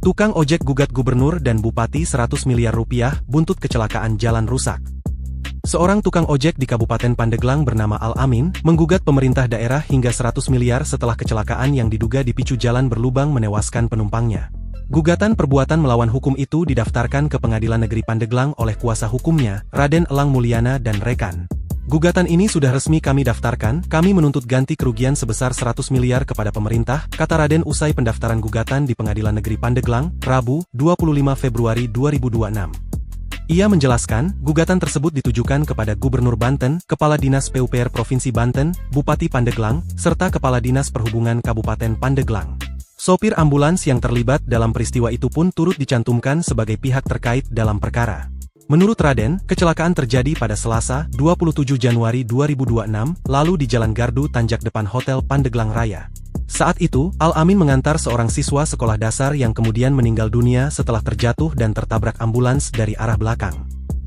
Tukang ojek gugat gubernur dan bupati 100 miliar rupiah buntut kecelakaan jalan rusak. Seorang tukang ojek di Kabupaten Pandeglang bernama Al-Amin menggugat pemerintah daerah hingga 100 miliar setelah kecelakaan yang diduga dipicu jalan berlubang menewaskan penumpangnya. Gugatan perbuatan melawan hukum itu didaftarkan ke Pengadilan Negeri Pandeglang oleh kuasa hukumnya, Raden Elang Mulyana dan rekan. Gugatan ini sudah resmi kami daftarkan, kami menuntut ganti kerugian sebesar 100 miliar kepada pemerintah, kata Raden usai pendaftaran gugatan di Pengadilan Negeri Pandeglang, Rabu, 25 Februari 2026. Ia menjelaskan, gugatan tersebut ditujukan kepada Gubernur Banten, Kepala Dinas PUPR Provinsi Banten, Bupati Pandeglang, serta Kepala Dinas Perhubungan Kabupaten Pandeglang. Sopir ambulans yang terlibat dalam peristiwa itu pun turut dicantumkan sebagai pihak terkait dalam perkara. Menurut Raden, kecelakaan terjadi pada Selasa, 27 Januari 2026, lalu di Jalan Gardu Tanjak depan Hotel Pandeglang Raya. Saat itu, Al-Amin mengantar seorang siswa sekolah dasar yang kemudian meninggal dunia setelah terjatuh dan tertabrak ambulans dari arah belakang.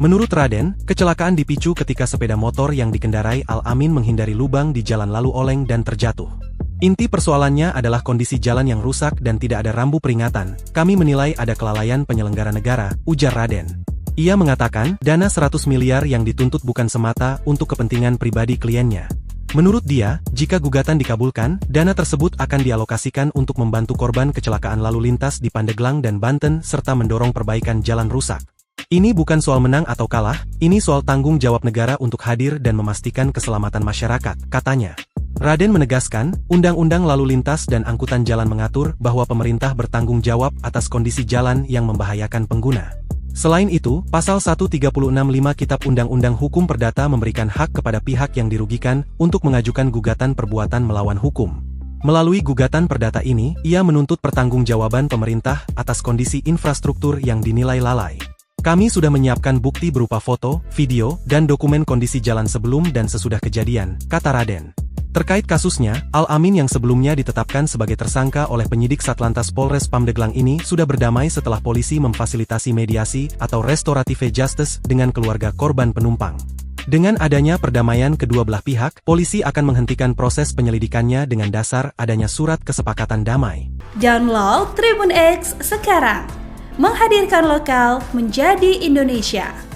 Menurut Raden, kecelakaan dipicu ketika sepeda motor yang dikendarai Al-Amin menghindari lubang di jalan lalu oleng dan terjatuh. Inti persoalannya adalah kondisi jalan yang rusak dan tidak ada rambu peringatan. Kami menilai ada kelalaian penyelenggara negara, ujar Raden. Ia mengatakan, dana 100 miliar yang dituntut bukan semata untuk kepentingan pribadi kliennya. Menurut dia, jika gugatan dikabulkan, dana tersebut akan dialokasikan untuk membantu korban kecelakaan lalu lintas di Pandeglang dan Banten serta mendorong perbaikan jalan rusak. Ini bukan soal menang atau kalah, ini soal tanggung jawab negara untuk hadir dan memastikan keselamatan masyarakat, katanya. Raden menegaskan, Undang-Undang Lalu Lintas dan Angkutan Jalan mengatur bahwa pemerintah bertanggung jawab atas kondisi jalan yang membahayakan pengguna. Selain itu, Pasal 1365 Kitab Undang-Undang Hukum Perdata memberikan hak kepada pihak yang dirugikan untuk mengajukan gugatan perbuatan melawan hukum. Melalui gugatan perdata ini, ia menuntut pertanggungjawaban pemerintah atas kondisi infrastruktur yang dinilai lalai. Kami sudah menyiapkan bukti berupa foto, video, dan dokumen kondisi jalan sebelum dan sesudah kejadian, kata Raden. Terkait kasusnya, Al-Amin yang sebelumnya ditetapkan sebagai tersangka oleh penyidik Satlantas Polres Pandeglang ini sudah berdamai setelah polisi memfasilitasi mediasi atau restorative justice dengan keluarga korban penumpang. Dengan adanya perdamaian kedua belah pihak, polisi akan menghentikan proses penyelidikannya dengan dasar adanya surat kesepakatan damai. Download Tribun X sekarang, menghadirkan lokal menjadi Indonesia.